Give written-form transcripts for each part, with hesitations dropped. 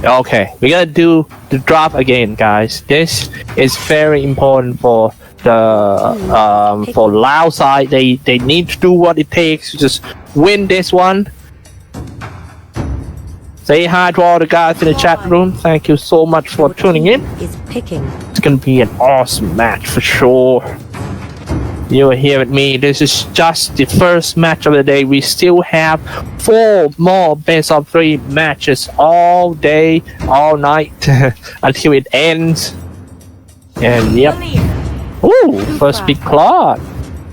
Okay, we gotta do the drop again, guys. This is very important for the for Laos side. They need to do what it takes to just win this one. Say hi to all the guys in the chat room. Thank you so much for tuning in. It's gonna be an awesome match for sure. You are here with me. This is just the first match of the day. We still have 4 more best of 3 matches all day, all night until it ends. And yep. Ooh, first big Claude.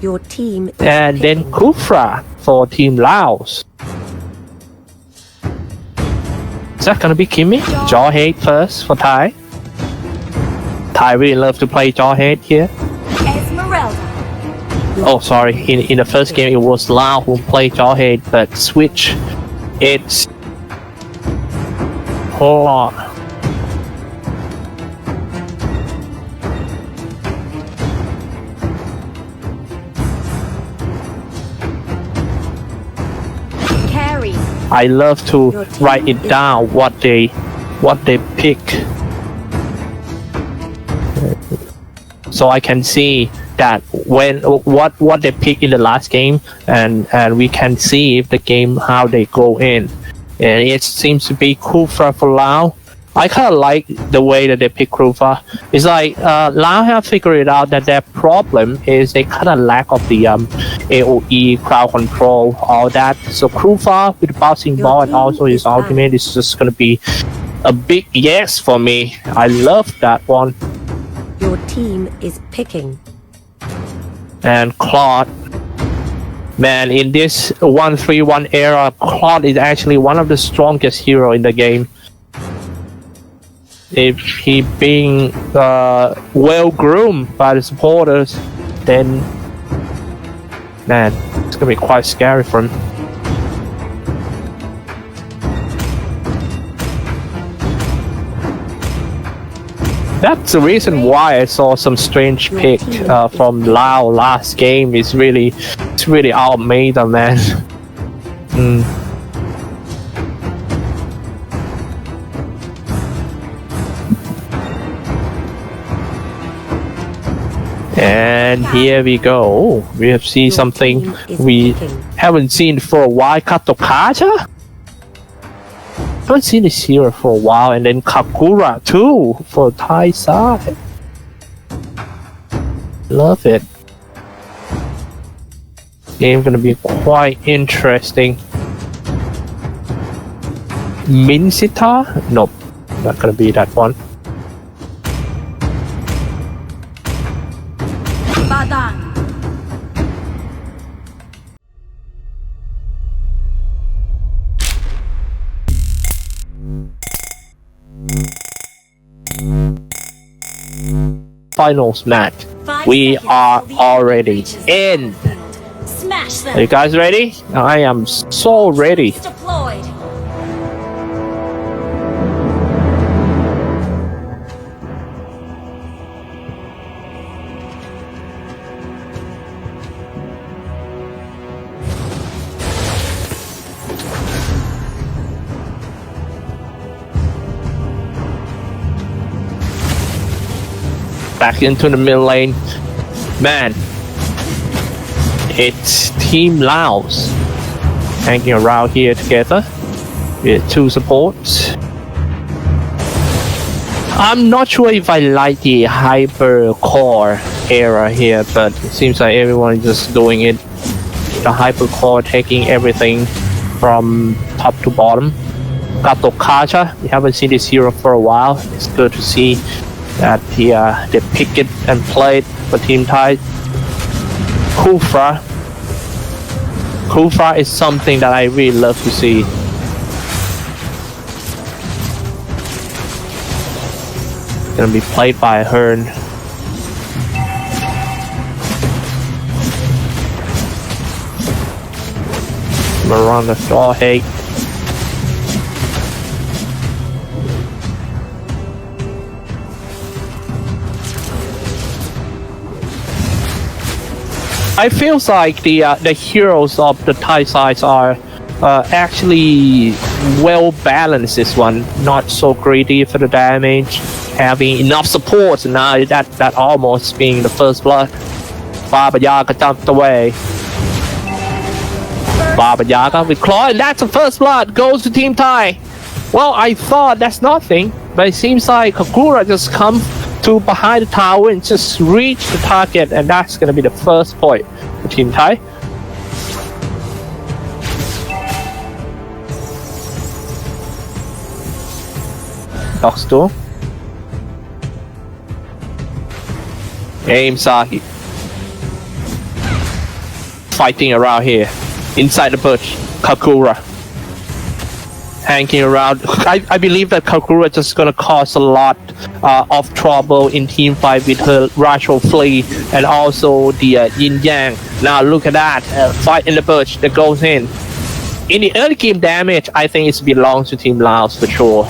Your team is and then Kufra for Team Laos. Is that gonna be Kimmy? Jawhead first for Thai. Thai really love to play Jawhead here. Oh, sorry. In the first game, it was Lao who played Jawhead, but Switch, it's Claude. Carry. I love to write it down what they pick, so I can see that when what they pick in the last game, and we can see if the game how they go in. And it seems to be Kufra for Lao. I kind of like the way that they pick Kufra. It's like Lao have figured out that their problem is they kind of lack of the AOE, crowd control, all that. So Kufra with the bouncing ball and also his ultimate is just gonna be a big yes for me. I love that one. Your team is picking. And Claude, man, in this 1-3-1 era, Claude is actually one of the strongest hero in the game. If he being well groomed by the supporters, then man, it's gonna be quite scary for him. That's the reason why I saw some strange pick from Lao last game. It's really outmade, man. And here we go. We have seen something we haven't seen for a while. Katokacha? Haven't seen this hero for a while, and then Kakura too for Thai side. Love it. Game gonna be quite interesting. Minsita? Nope, not gonna be that one. Finals match. We are already in. Are you guys ready? I am so ready. Back into the mid lane. Man, it's Team Laos hanging around here together with 2 supports. I'm not sure if I like the hyper core era here, but it seems like everyone is just doing it. The hyper core taking everything from top to bottom. Katokacha, we haven't seen this hero for a while. It's good to see that they pick it and play it for Team Thai. Kufra is something that I really love to see. Gonna be played by Hearn. Around the Jawhead. I feel like the heroes of the Thai sides are actually well balanced this one, not so greedy for the damage, having enough support. Now that almost being the first blood. Baba Yaga jumped away. Baba Yaga with claw, and that's the first blood, goes to Team Thai. Well, I thought that's nothing, but it seems like Kakura just come to behind the tower and just reach the target, and that's gonna be the first point for Team Thai. Dog store. Aim Sahi. Fighting around here. Inside the bush. Kakura. Hanging around. I believe that Kakura just gonna cause a lot of trouble in team fight with her Rachel Flea and also the Yin Yang. Now look at that. Fight in the bush that goes in. In the early game damage, I think it belongs to Team Laos for sure.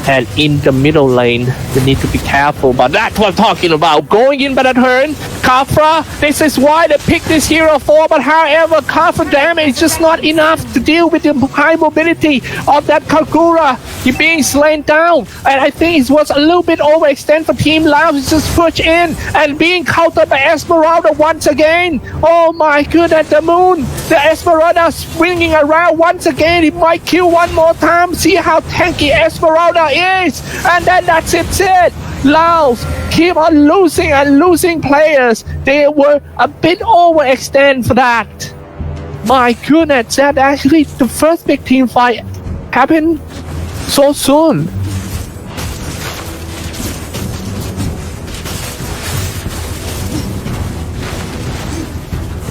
And in the middle lane, you need to be careful. But that's what I'm talking about. Going in by the turn, Kafra, this is why they picked this hero for. But however, Kafra damage is just not enough to deal with the high mobility of that Kakura. He's being slain down. And I think it was a little bit overextended for Team Laos. Just push in and being countered by Esmeralda once again. Oh my goodness, the moon. The Esmeralda swinging around once again. He might kill one more time. See how tanky Esmeralda is, and then that's it. Laos keep on losing and losing players. They were a bit overextended for that. My goodness, that actually the first big team fight happened so soon.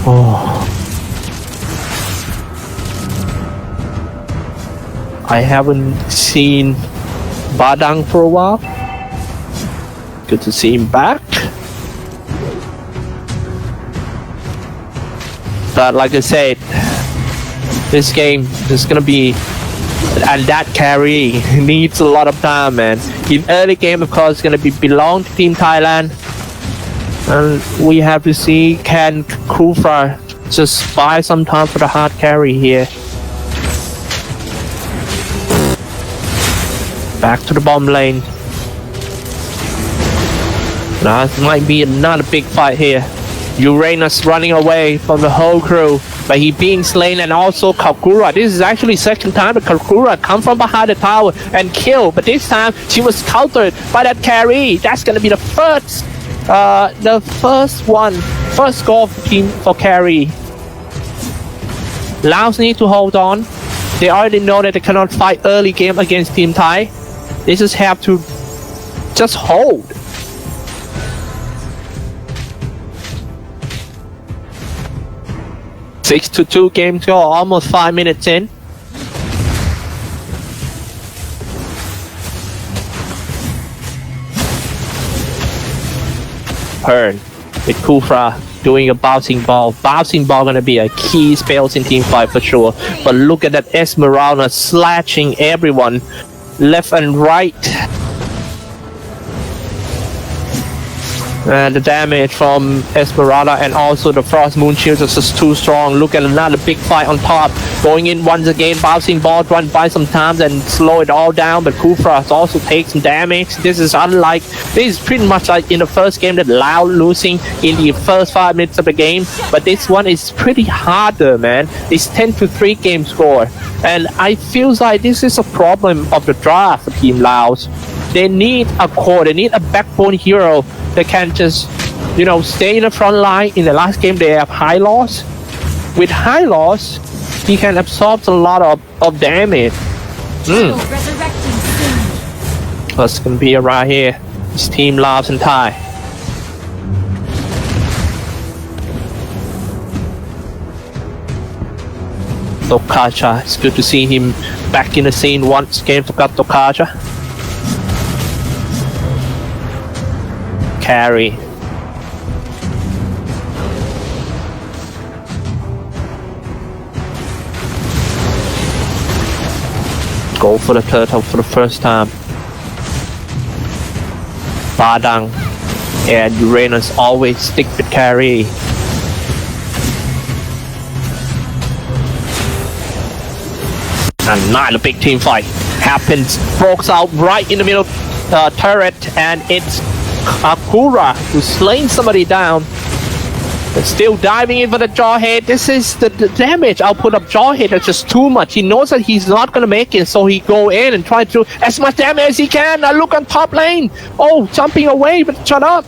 Oh, I haven't seen Badang for a while. Good to see him back. But like I said, this game is gonna be, and that carry needs a lot of time, man. In early game, of course, it's gonna belong to Team Thailand, and we have to see can Kufra just buy some time for the hard carry here. Back to the bomb lane. Now it might be another big fight here. Uranus running away from the whole crew, but he being slain, and also Kakura. This is actually second time that Kakura come from behind the tower and kill, but this time she was countered by that carry. That's gonna be the first goal for team for carry. Laos need to hold on. They already know that they cannot fight early game against Team Thai. They just have to just hold. – 6-2 game score, almost 5 minutes in. Hearn with Kufra doing a bouncing ball. Bouncing ball gonna be a key spells in team fight for sure. But look at that Esmeralda slashing everyone left and right. The damage from Esmeralda and also the Frost Moon Shield is just too strong. Look at another big fight on top. Going in once again, bouncing ball, run by some times and slow it all down. But Kufra also takes some damage. This is pretty much like in the first game that Lao losing in the first 5 minutes of the game. But this one is pretty harder, man. It's 10-3 game score. And I feel like this is a problem of the draft for Team Laos. They need a core, they need a backbone hero that can just, stay in the front line. In the last game, they have high loss. With high loss, he can absorb a lot of damage. That's gonna be right here. It's Team Laos and Thai. Tokacha, it's good to see him back in the scene once again. Forgot Tokacha. Carry. Go for the turtle for the first time. Badang and Uranus always stick with carry. And now the big team fight happens, breaks out right in the middle turret, and it's Kakura who's slaying somebody down. But still diving in for the jawhead. This is the damage output of jawhead is just too much. He knows that he's not gonna make it, so he go in and try to do as much damage as he can. Now look on top lane. Oh, jumping away, but shut up.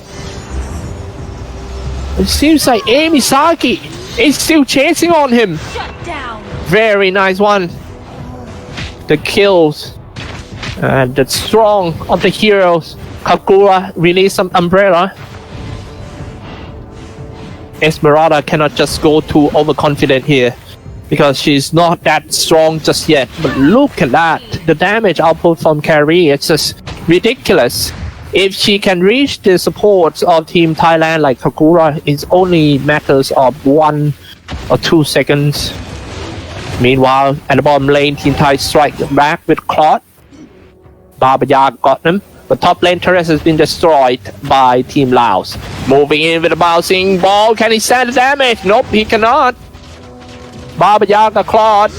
It seems like Misaki is still chasing on him. Shut down. Very nice one. The kills and the strong of the heroes. Kakura release some umbrella. Esmeralda cannot just go too overconfident here because she's not that strong just yet. But look at that, the damage output from Carrie, it's just ridiculous. If she can reach the support of Team Thailand like Kakura, it's only matters of 1 or 2 seconds. Meanwhile, at the bottom lane, Team Thai strike back with Claude. Baba Yaga got them, but top lane turret has been destroyed by Team Laos. Moving in with a bouncing ball, can he stand the damage? Nope, he cannot. Baba Yaga, Claude.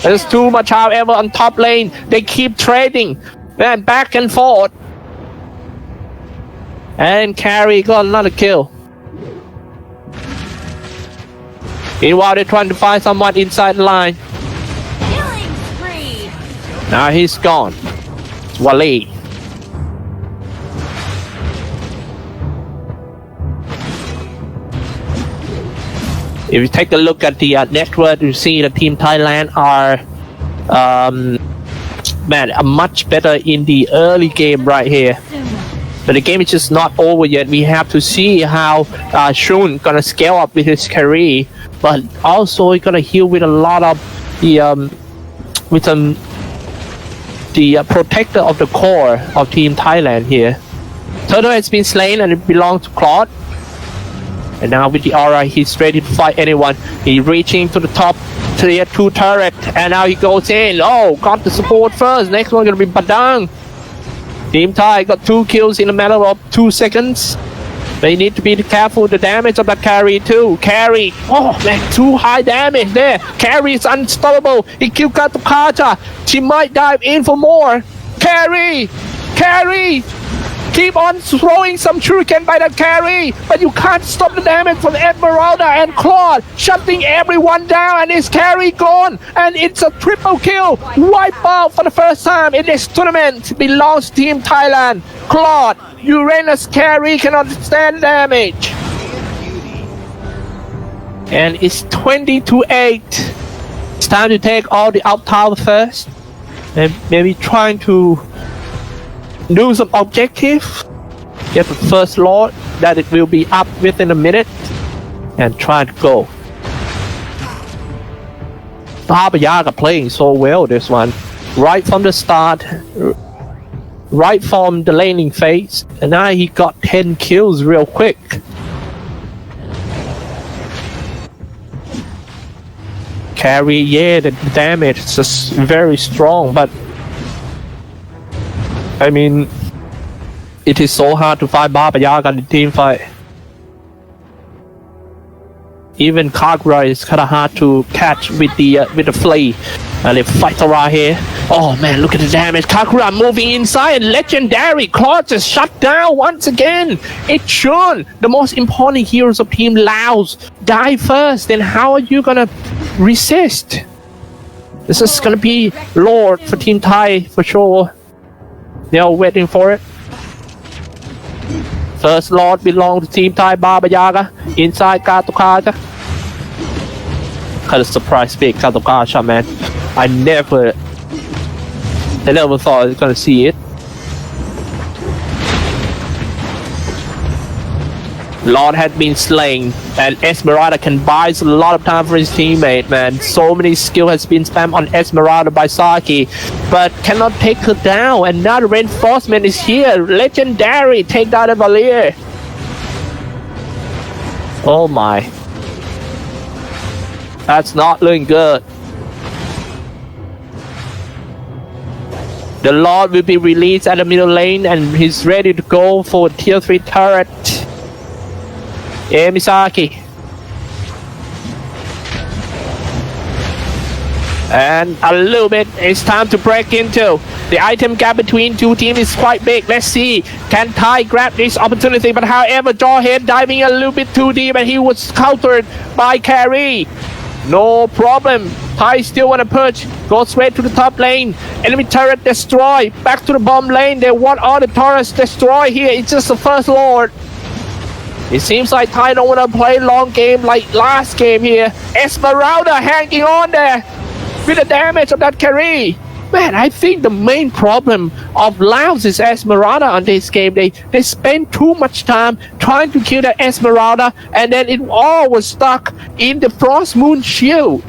There's too much, however, on top lane. They keep trading, man, back and forth. And Carrie got another kill. Meanwhile, they're trying to find someone inside the line. Killing spree. Now he's gone. It's Wally. If you take a look at the network, you see the Team Thailand are much better in the early game right here. But the game is just not over yet. We have to see how Shun gonna scale up with his career, but also he's gonna heal with a lot of the protector of the core of Team Thailand here. Turtle has been slain and it belongs to Claude. And now with the aura, he's ready to fight anyone. He's reaching to the top tier 2 turret, and now he goes in. Oh, got the support first. Next one gonna be Badang. Team Thai got 2 kills in a matter of 2 seconds. They need to be careful with the damage of that carry too. Carry, oh man, too high damage there. Carry is unstoppable. He killed Katukacha. She might dive in for more. Carry, keep on throwing some shuriken by that carry, but you can't stop the damage from Esmeralda and Claude, shutting everyone down, and his carry gone, and it's a triple kill. Wipe out for the first time in this tournament. Belongs to Team Thailand. Claude, Uranus carry cannot stand damage. And it's 20-8. It's time to take all the out tower first, and maybe trying to do some objective, get the first lord that it will be up within a minute, and try to go. Baba Yaga playing so well this one, right from the start, right from the laning phase, and now he got 10 kills real quick. Carry, yeah, the damage is just very strong, but I mean, it is so hard to fight Baba Yaga in the team fight. Even Kagura is kind of hard to catch with the flea. And they fight around here. Oh man, look at the damage. Kagura moving inside. Legendary Claude just shut down once again. It's Shun, the most important heroes of Team Laos, die first. Then how are you gonna resist? This is gonna be Lord for Team Thai for sure. They are waiting for it. First Lord belongs to Team Thai. Baba Yaga inside Katukacha. Kind of surprised big Katukacha, man. I never thought I was gonna see it. Lord had been slain, and Esmeralda can buy a lot of time for his teammate, man. So many skill has been spammed on Esmeralda by Saki, but cannot take her down. And now the reinforcement is here. Legendary take down the Valier. Oh my. That's not looking good. The Lord will be released at the middle lane, and he's ready to go for tier 3 turret. Misaki. And a little bit, it's time to break into. The item gap between two teams is quite big. Let's see, can Thai grab this opportunity? But however, Jawhead diving a little bit too deep and he was countered by Carry. No problem. Thai still want to push. Go straight to the top lane. Enemy turret destroy. Back to the bomb lane. They want all the turrets destroy here. It's just the first lord. It seems like Thai don't want to play long game like last game here. Esmeralda hanging on there with the damage of that carry. Man, I think the main problem of Laos is Esmeralda on this game. They spend too much time trying to kill that Esmeralda, and then it all was stuck in the Frost Moon shield.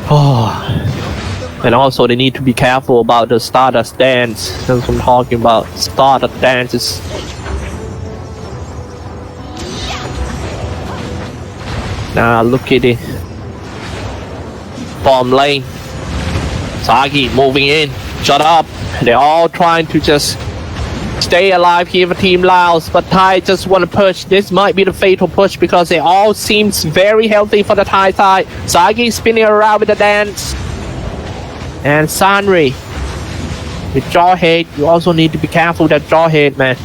Oh, and also they need to be careful about the Stardust dance. That's what I'm talking about. Stardust dances. Now look at it. Bomb lane. Sagi moving in. Shut up. They're all trying to just stay alive here for Team Laos, but Thai just want to push. This might be the fatal push because it all seems very healthy for the Thai side. Sagi spinning around with the dance. And Sanri with Jawhead. You also need to be careful with that Jawhead, man.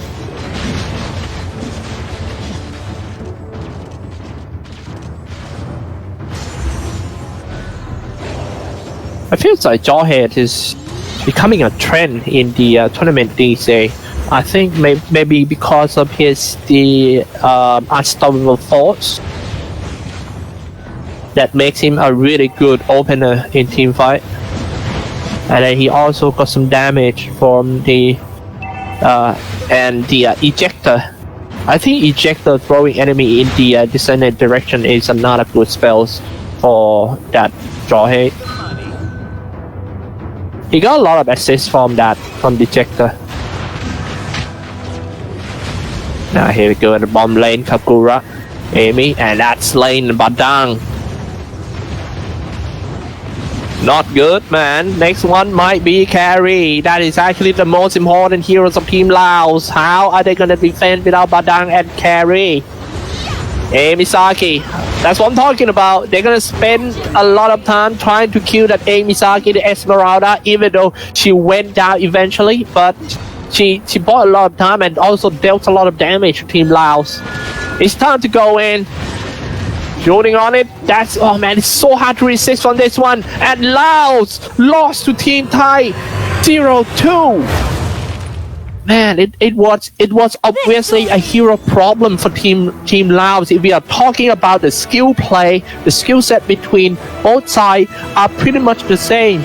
I feel like Jawhead is becoming a trend in the tournament these days. I think maybe because of his unstoppable force that makes him a really good opener in team fight. And then he also got some damage from the ejector. I think ejector throwing enemy in the descendant direction is another good spell for that Jawhead. He got a lot of assists from the ejector. Now here we go in the bomb lane, Kakura, Amy, and that's lane Badang. Not good, man. Next one might be Carry. That is actually the most important heroes of Team Laos. How are they gonna defend without Badang and Carry? Amy Saki. That's what I'm talking about. They're gonna spend a lot of time trying to kill that Amy Saki, the Esmeralda, even though she went down eventually, but she bought a lot of time and also dealt a lot of damage to Team Laos. It's time to go in. Shooting on it. Oh man, it's so hard to resist on this one. And Laos lost to Team Thai 0-2. Man, it was obviously a hero problem for Team Laos. If we are talking about the skill play, the skill set between both sides are pretty much the same.